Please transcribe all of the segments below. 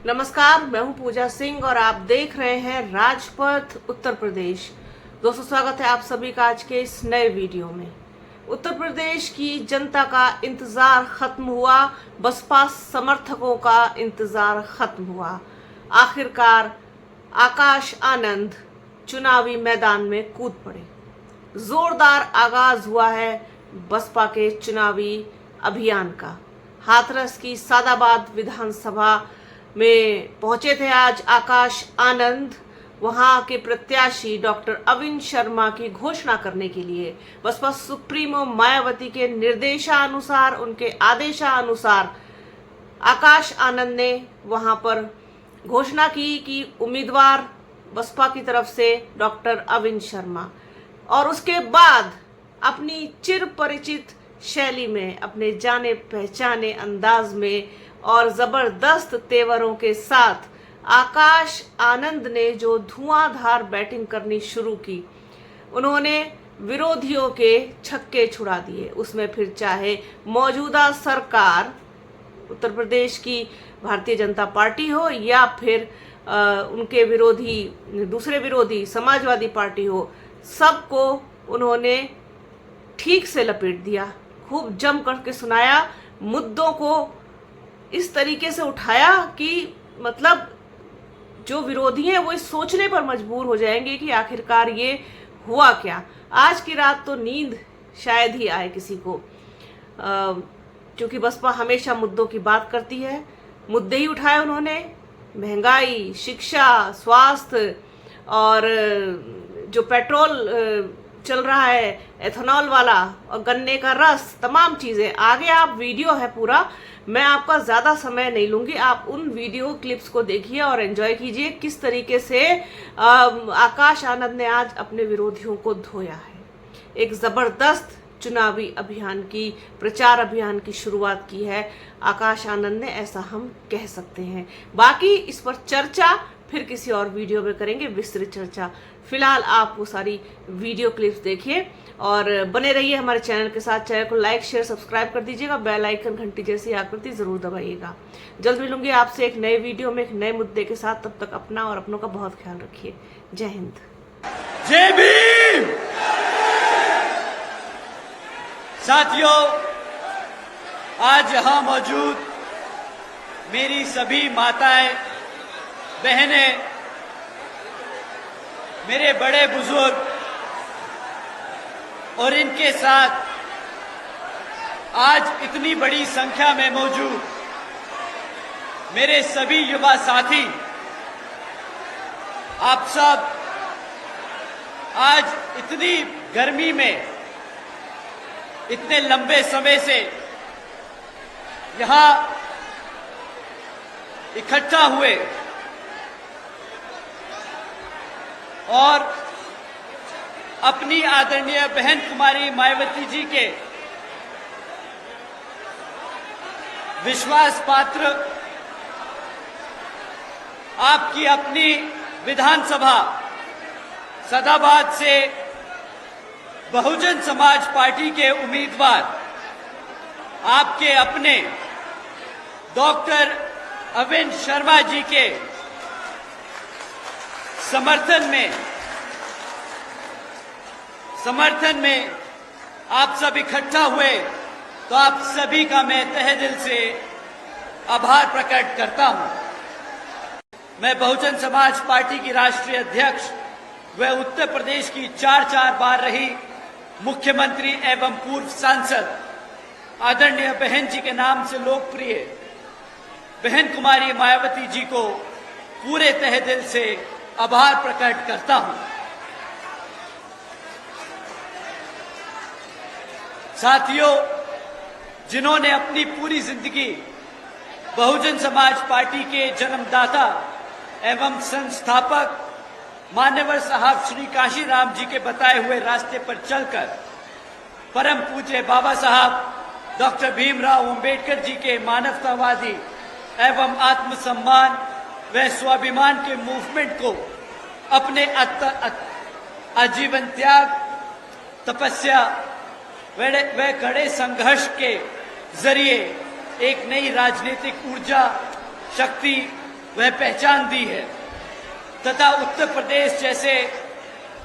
नमस्कार, मैं हूं पूजा सिंह और आप देख रहे हैं राजपथ उत्तर प्रदेश। दोस्तों, स्वागत है आप सभी का आज के इस नए वीडियो में। उत्तर प्रदेश की जनता का इंतजार खत्म हुआ, बसपा समर्थकों का इंतजार खत्म हुआ। आखिरकार आकाश आनंद चुनावी मैदान में कूद पड़े। जोरदार आगाज हुआ है बसपा के चुनावी अभियान का। हाथरस की सादाबाद विधानसभा में पहुंचे थे आज आकाश आनंद। वहां के प्रत्याशी डॉक्टर अविन शर्मा की घोषणा करने के लिए बसपा सुप्रीमो मायावती के निर्देशानुसार, उनके आदेशानुसार आकाश आनंद ने वहां पर घोषणा की कि उम्मीदवार बसपा की तरफ से डॉक्टर अविन शर्मा। और उसके बाद अपनी चिर परिचित शैली में, अपने जाने पहचाने अंदाज में और जबरदस्त तेवरों के साथ आकाश आनंद ने जो धुआंधार बैटिंग करनी शुरू की, उन्होंने विरोधियों के छक्के छुड़ा दिए। उसमें फिर चाहे मौजूदा सरकार उत्तर प्रदेश की भारतीय जनता पार्टी हो या फिर उनके विरोधी दूसरे विरोधी समाजवादी पार्टी हो, सबको उन्होंने ठीक से लपेट दिया। खूब जम करके सुनाया, मुद्दों को इस तरीके से उठाया कि मतलब जो विरोधी हैं वो इस सोचने पर मजबूर हो जाएंगे कि आखिरकार ये हुआ क्या। आज की रात तो नींद शायद ही आए किसी को, क्योंकि बसपा हमेशा मुद्दों की बात करती है। मुद्दे ही उठाए उन्होंने, महंगाई, शिक्षा, स्वास्थ्य और जो पेट्रोल चल रहा है एथेनॉल वाला और गन्ने का रस, तमाम चीजें। आगे आप वीडियो है पूरा, मैं आपका ज्यादा समय नहीं लूंगी। आप उन वीडियो क्लिप्स को देखिए और एंजॉय कीजिए किस तरीके से आकाश आनंद ने आज अपने विरोधियों को धोया है। एक जबरदस्त चुनावी अभियान की, प्रचार अभियान की शुरुआत की है आकाश आनंद ने, ऐसा हम कह सकते हैं। बाकी इस पर चर्चा फिर किसी और वीडियो में करेंगे, विस्तृत चर्चा। फिलहाल आप वो सारी वीडियो क्लिप्स देखिए और बने रहिए हमारे चैनल के साथ। चैनल को लाइक, शेयर, सब्सक्राइब कर दीजिएगा। बेल आइकन घंटी जैसी आकृति जरूर दबाइएगा। जल्द मिलूंगी आपसे एक नए वीडियो में, एक नए मुद्दे के साथ। तब तक अपना और अपनों का बहुत ख्याल रखिए। जय हिंद, जय भीम। साथियों, आज यहां मौजूद मेरी सभी माताएं, बहनें, मेरे बड़े बुजुर्ग और इनके साथ आज इतनी बड़ी संख्या में मौजूद मेरे सभी युवा साथी, आप सब आज इतनी गर्मी में इतने लंबे समय से यहां इकट्ठा हुए और अपनी आदरणीय बहन कुमारी मायावती जी के विश्वास पात्र आपकी अपनी विधानसभा सादाबाद से बहुजन समाज पार्टी के उम्मीदवार, आपके अपने डॉक्टर अविन शर्मा जी के समर्थन में आप सब इकट्ठा हुए, तो आप सभी का मैं तहे दिल से आभार प्रकट करता हूं। मैं बहुजन समाज पार्टी की राष्ट्रीय अध्यक्ष व उत्तर प्रदेश की 4 बार रही मुख्यमंत्री एवं पूर्व सांसद आदरणीय बहन जी के नाम से लोकप्रिय बहन कुमारी मायावती जी को पूरे तहे दिल से आभार प्रकट करता हूं। साथियों, जिन्होंने अपनी पूरी जिंदगी बहुजन समाज पार्टी के जन्मदाता एवं संस्थापक मान्यवर साहब श्री काशीराम जी के बताए हुए रास्ते पर चलकर परम पूज्य बाबा साहब डॉक्टर भीमराव अंबेडकर जी के मानवतावादी एवं आत्मसम्मान व स्वाभिमान के मूवमेंट को अपने आजीवन त्याग, तपस्या व कड़े संघर्ष के जरिए एक नई राजनीतिक ऊर्जा, शक्ति वह पहचान दी है तथा उत्तर प्रदेश जैसे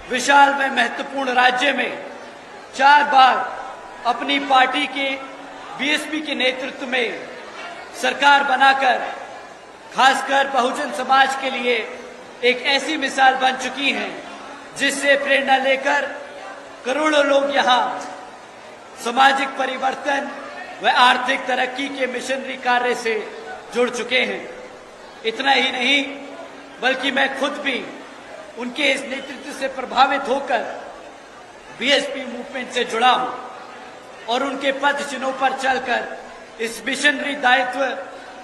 विशाल व महत्वपूर्ण राज्य में 4 बार अपनी पार्टी के बीएसपी के नेतृत्व में सरकार बनाकर खासकर बहुजन समाज के लिए एक ऐसी मिसाल बन चुकी हैं जिससे प्रेरणा लेकर करोड़ों लोग यहाँ सामाजिक परिवर्तन व आर्थिक तरक्की के मिशनरी कार्य से जुड़ चुके हैं। इतना ही नहीं बल्कि मैं खुद भी उनके इस नेतृत्व से प्रभावित होकर बीएसपी मूवमेंट से जुड़ा हूं और उनके पद चिन्हों पर चलकर इस मिशनरी दायित्व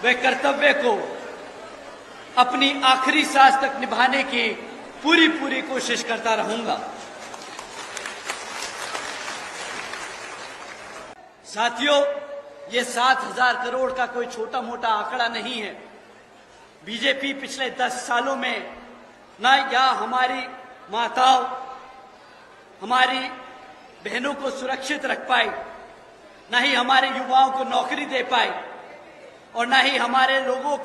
व कर्तव्य को अपनी आखिरी सांस तक निभाने की पूरी कोशिश करता रहूंगा। साथियों, ये 7,000 करोड़ का कोई छोटा मोटा आंकड़ा नहीं है। बीजेपी पिछले 10 सालों में न या हमारी माताओं, हमारी बहनों को सुरक्षित रख पाई, न ही हमारे युवाओं को नौकरी दे पाई और न ही हमारे लोगों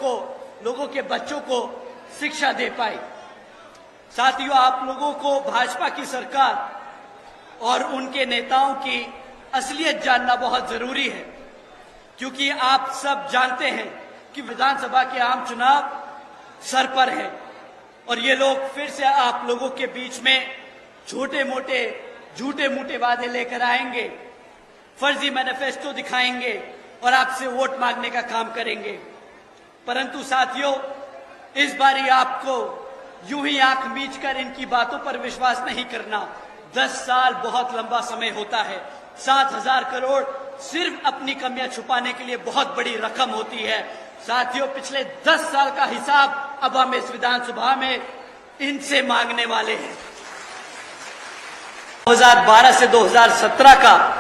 के बच्चों को शिक्षा दे पाई। साथियों, आप लोगों को भाजपा की सरकार और उनके नेताओं की असलियत जानना बहुत जरूरी है, क्योंकि आप सब जानते हैं कि विधानसभा के आम चुनाव सर पर है और ये लोग फिर से आप लोगों के बीच में छोटे मोटे झूठे मूठे वादे लेकर आएंगे, फर्जी मैनिफेस्टो दिखाएंगे और आपसे वोट मांगने का काम करेंगे। परंतु साथियों, इस बारी आपको यूं ही आंख मीचकर इनकी बातों पर विश्वास नहीं करना। 10 साल बहुत लंबा समय होता है। 7,000 करोड़ सिर्फ अपनी कमियां छुपाने के लिए बहुत बड़ी रकम होती है। साथियों, पिछले 10 साल का हिसाब अब हम इस विधानसभा में इनसे मांगने वाले हैं। 2012 से 2017 का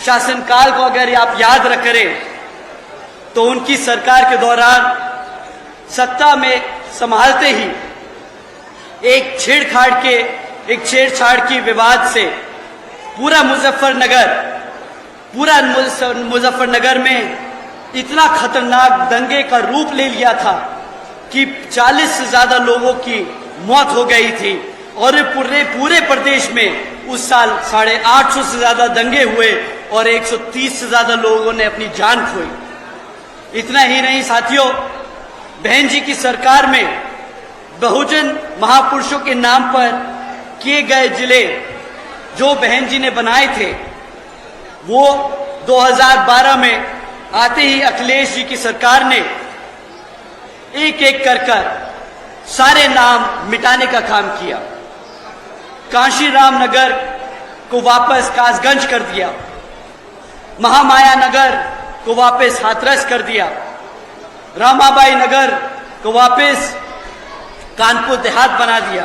शासनकाल को अगर आप याद रख करें तो उनकी सरकार के दौरान सत्ता में संभालते ही एक छेड़छाड़ की विवाद से पूरा मुजफ्फरनगर में इतना खतरनाक दंगे का रूप ले लिया था कि 40 से ज्यादा लोगों की मौत हो गई थी और पूरे प्रदेश में उस साल 850 से ज्यादा दंगे हुए और 130 से ज्यादा लोगों ने अपनी जान खोई। इतना ही नहीं साथियों, बहन जी की सरकार में बहुजन महापुरुषों के नाम पर किए गए जिले जो बहन जी ने बनाए थे, वो 2012 में आते ही अखिलेश जी की सरकार ने एक एक कर सारे नाम मिटाने का काम किया। कांशीराम नगर को वापस कासगंज कर दिया, महामाया नगर को वापस हाथरस कर दिया, रामाबाई नगर को वापस कानपुर देहात बना दिया,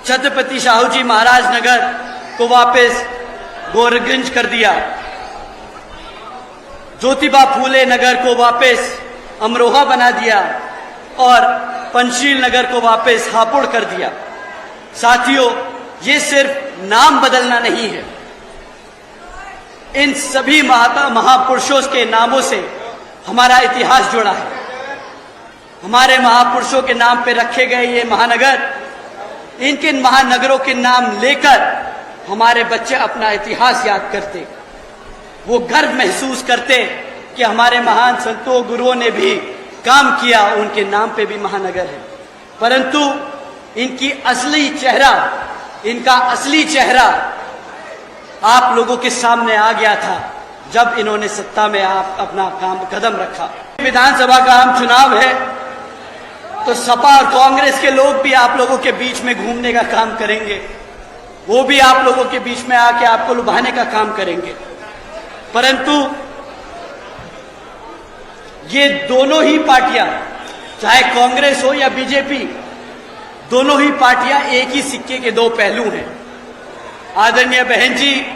छत्रपति शाहूजी महाराज नगर को वापस गोरगंज कर दिया, ज्योतिबा फूले नगर को वापस अमरोहा बना दिया और पंचशील नगर को वापस हापुड़ कर दिया। साथियों, ये सिर्फ नाम बदलना नहीं है, इन सभी महापुरुषों के नामों से हमारा इतिहास जुड़ा है। हमारे महापुरुषों के नाम पे रखे गए ये महानगर, इनके महानगरों के नाम लेकर हमारे बच्चे अपना इतिहास याद करते, वो गर्व महसूस करते कि हमारे महान संतों गुरुओं ने भी काम किया, उनके नाम पे भी महानगर है। परंतु इनका असली चेहरा आप लोगों के सामने आ गया था जब इन्होंने सत्ता में अपना कदम रखा। विधानसभा का आम चुनाव है तो सपा और कांग्रेस के लोग भी आप लोगों के बीच में घूमने का काम करेंगे, वो भी आप लोगों के बीच में आके आपको लुभाने का काम करेंगे। परंतु ये दोनों ही पार्टियां, चाहे कांग्रेस हो या बीजेपी, दोनों ही पार्टियां एक ही सिक्के के दो पहलू हैं। आदरणीय बहन जी,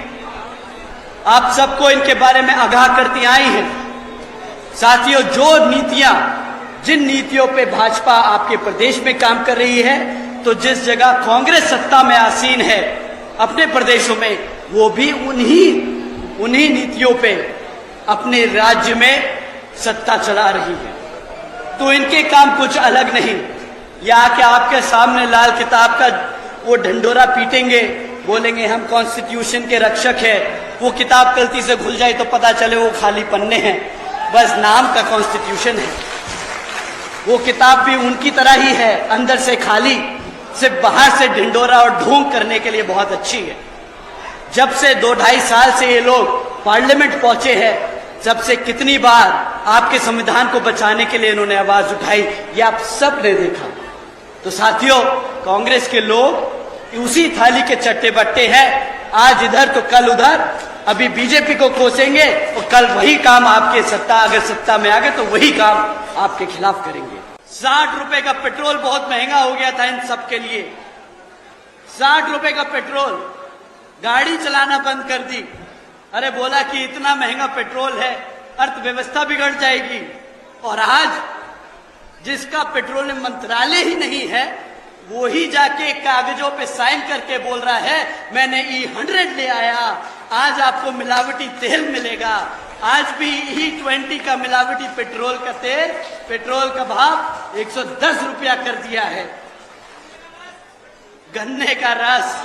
आप सबको इनके बारे में आगाह करती आई हैं। साथियों, जिन नीतियों पे भाजपा आपके प्रदेश में काम कर रही है, तो जिस जगह कांग्रेस सत्ता में आसीन है अपने प्रदेशों में, वो भी उन्हीं नीतियों पे अपने राज्य में सत्ता चला रही है। तो इनके काम कुछ अलग नहीं। ये आके आपके सामने लाल किताब का वो ढंढोरा पीटेंगे, बोलेंगे हम कॉन्स्टिट्यूशन के रक्षक है। वो किताब गलती से खुल जाए तो पता चले वो खाली पन्ने हैं, बस नाम का कॉन्स्टिट्यूशन है। वो किताब भी उनकी तरह ही है, अंदर से खाली, सिर्फ बाहर से ढिंडोरा और ढोंग करने के लिए बहुत अच्छी है। जब से 2-2.5 साल से ये लोग पार्लियामेंट पहुंचे हैं, जब से कितनी बार आपके संविधान को बचाने के लिए इन्होंने आवाज उठाई, ये आप सब ने देखा। तो साथियों, कांग्रेस के लोग उसी थाली के चट्टे बट्टे हैं, आज इधर तो कल उधर। अभी बीजेपी को कोसेंगे और कल वही काम आपके अगर सत्ता में आ गए तो वही काम आपके खिलाफ करेंगे। 60 रुपए का पेट्रोल बहुत महंगा हो गया था इन सब के लिए। 60 रुपए का पेट्रोल, गाड़ी चलाना बंद कर दी। अरे बोला कि इतना महंगा पेट्रोल है, अर्थव्यवस्था बिगड़ जाएगी। और आज जिसका पेट्रोलियम मंत्रालय ही नहीं है, वो ही जाके कागजों पे साइन करके बोल रहा है मैंने E100 ले आया, आज आपको मिलावटी तेल मिलेगा। आज भी E20 का मिलावटी पेट्रोल का तेल, पेट्रोल का भाव 110 रुपया कर दिया है। गन्ने का रस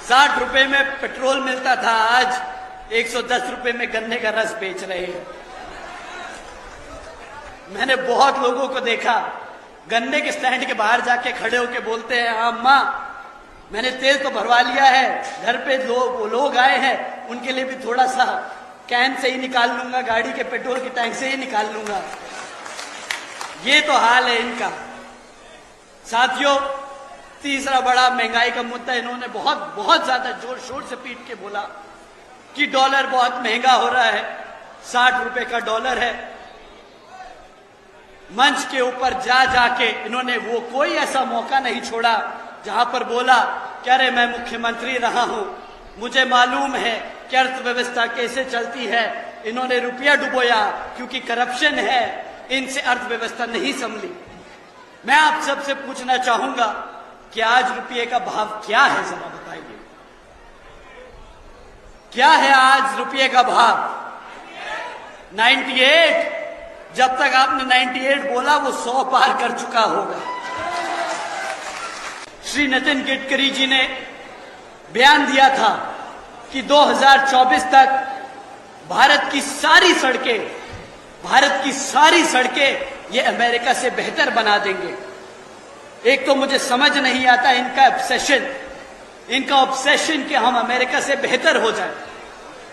60 रुपए में पेट्रोल मिलता था, आज 110 रुपए में गन्ने का रस बेच रहे हैं। मैंने बहुत लोगों को देखा गन्ने के स्टैंड के बाहर जाके खड़े होके बोलते हैं हाँ अम्मा मैंने तेल तो भरवा लिया है, घर पे लोग आए हैं उनके लिए भी थोड़ा सा कैन से ही निकाल लूंगा, गाड़ी के पेट्रोल के टैंक से ही निकाल लूंगा। ये तो हाल है इनका। साथियों, तीसरा बड़ा महंगाई का मुद्दा इन्होंने बहुत ज्यादा जोर शोर से पीट के बोला कि डॉलर बहुत महंगा हो रहा है, 60 रुपए का डॉलर है। मंच के ऊपर जाके इन्होंने वो कोई ऐसा मौका नहीं छोड़ा जहां पर बोला कि अरे मैं मुख्यमंत्री रहा हूं, मुझे मालूम है कि अर्थव्यवस्था कैसे चलती है। इन्होंने रुपया डुबोया क्योंकि करप्शन है, इनसे अर्थव्यवस्था नहीं संभली। मैं आप सबसे पूछना चाहूंगा कि आज रुपये का भाव क्या है, जरा बताइए। क्या है आज रुपये का भाव? 98। जब तक आपने 98 बोला वो 100 पार कर चुका होगा। श्री नितिन गडकरी जी ने बयान दिया था कि 2024 तक भारत की सारी सड़कें ये अमेरिका से बेहतर बना देंगे। एक तो मुझे समझ नहीं आता इनका ऑब्सेशन कि हम अमेरिका से बेहतर हो जाए।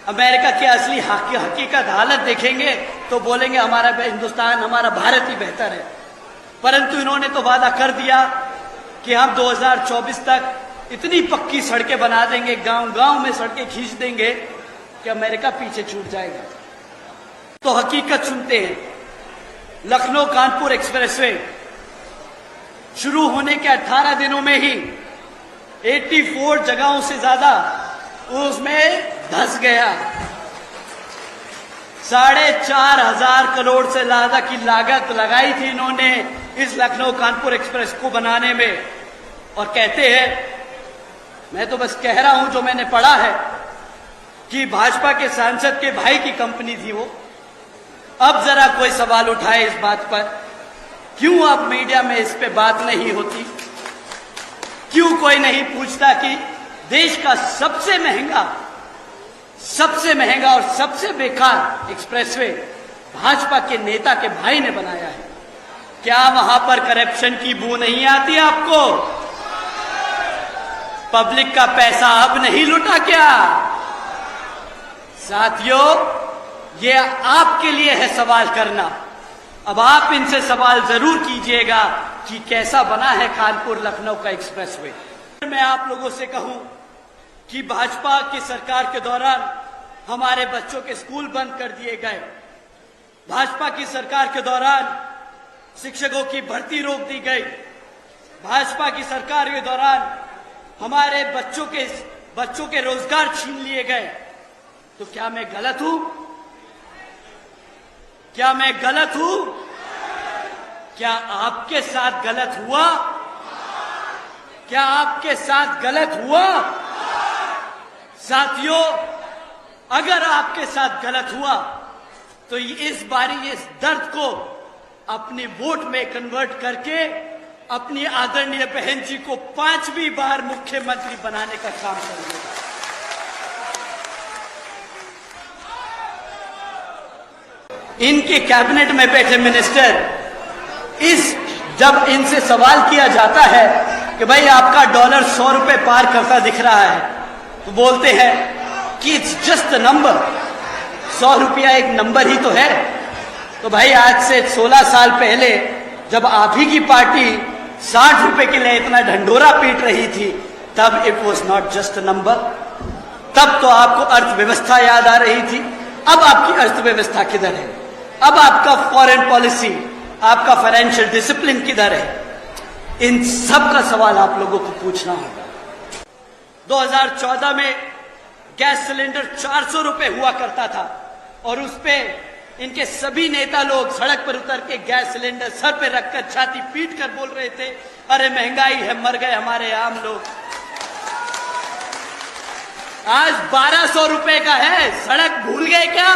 अमेरिका की असली हकीकत हालत देखेंगे तो बोलेंगे हमारा हिंदुस्तान, हमारा भारत ही बेहतर है। परंतु इन्होंने तो वादा कर दिया कि हम 2024 तक इतनी पक्की सड़कें बना देंगे, गांव-गांव में सड़कें खींच देंगे कि अमेरिका पीछे छूट जाएगा। तो हकीकत सुनते हैं। लखनऊ कानपुर एक्सप्रेसवे शुरू होने के 18 दिनों में ही 84 जगहों से ज्यादा उसमें धंस गया। 4,500 करोड़ से ज्यादा की लागत लगाई थी इन्होंने इस लखनऊ कानपुर एक्सप्रेस को बनाने में। और कहते हैं, मैं तो बस कह रहा हूं जो मैंने पढ़ा है, कि भाजपा के सांसद के भाई की कंपनी थी वो। अब जरा कोई सवाल उठाए इस बात पर, क्यों अब मीडिया में इस पे बात नहीं होती? क्यों कोई नहीं पूछता कि देश का सबसे महंगा और सबसे बेकार एक्सप्रेसवे भाजपा के नेता के भाई ने बनाया है? क्या वहां पर करप्शन की बू नहीं आती आपको? पब्लिक का पैसा अब नहीं लुटा क्या? साथियों, ये आपके लिए है सवाल करना। अब आप इनसे सवाल जरूर कीजिएगा कि कैसा बना है कानपुर लखनऊ का एक्सप्रेसवे। मैं आप लोगों से कहूं कि भाजपा की सरकार के दौरान हमारे बच्चों के स्कूल बंद कर दिए गए। भाजपा की सरकार के दौरान शिक्षकों की भर्ती रोक दी गई। भाजपा की सरकार के दौरान हमारे बच्चों के रोजगार छीन लिए गए। तो क्या मैं गलत हूं? क्या मैं गलत हूं? क्या आपके साथ गलत हुआ? क्या आपके साथ गलत हुआ? साथियों, अगर आपके साथ गलत हुआ तो इस बारी इस दर्द को अपने वोट में कन्वर्ट करके अपनी आदरणीय बहन जी को 5वीं बार मुख्यमंत्री बनाने का काम करेंगे। इनके कैबिनेट में बैठे मिनिस्टर जब इनसे सवाल किया जाता है कि भाई आपका डॉलर 100 रुपए पार करता दिख रहा है, तो बोलते हैं कि इट्स जस्ट अ नंबर, 100 रुपया एक नंबर ही तो है। तो भाई आज से 16 साल पहले जब आप ही की पार्टी 60 रुपए के लिए इतना ढंढोरा पीट रही थी, तब it was not just a number, तब तो आपको अर्थव्यवस्था याद आ रही थी। अब आपकी अर्थव्यवस्था किधर है? अब आपका फॉरेन पॉलिसी, आपका फाइनेंशियल डिसिप्लिन किधर है? इन सब का सवाल आप लोगों को पूछना होगा। 2014 में गैस सिलेंडर 400 रुपए हुआ करता था और उस पे इनके सभी नेता लोग सड़क पर उतर के गैस सिलेंडर सर पे रखकर छाती पीट कर बोल रहे थे, अरे महंगाई है, मर गए हमारे आम लोग। आज 1200 रुपए का है। सड़क भूल गए क्या?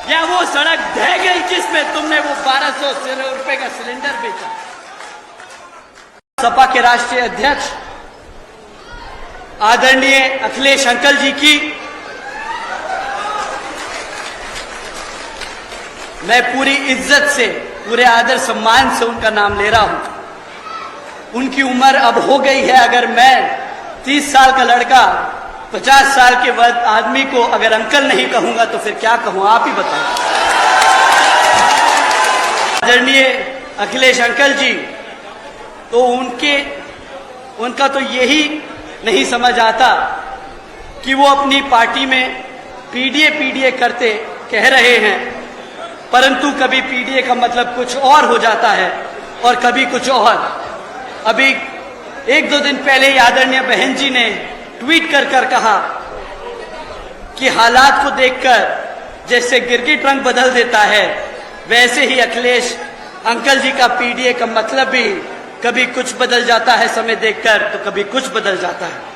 या वो सड़क ढह गई जिसमें तुमने वो 1200 रुपए का सिलेंडर बेचा? सपा के राष्ट्रीय अध्यक्ष आदरणीय अखिलेश अंकल जी की मैं पूरी इज्जत से, पूरे आदर सम्मान से उनका नाम ले रहा हूं। उनकी उम्र अब हो गई है। अगर मैं 30 साल का लड़का 50 साल के वक्त आदमी को अगर अंकल नहीं कहूंगा तो फिर क्या कहूं? आप ही बताएं। आदरणीय अखिलेश अंकल जी, तो उनका तो यही नहीं समझ आता कि वो अपनी पार्टी में पीडीए करते कह रहे हैं, परंतु कभी पीडीए का मतलब कुछ और हो जाता है और कभी कुछ और। अभी 1-2 दिन पहले ही आदरणीय बहन जी ने ट्वीट कर कहा कि हालात को देखकर जैसे गिरगिट रंग बदल देता है, वैसे ही अखिलेश अंकल जी का पीडीए का मतलब भी कभी कुछ बदल जाता है, समय देखकर तो कभी कुछ बदल जाता है।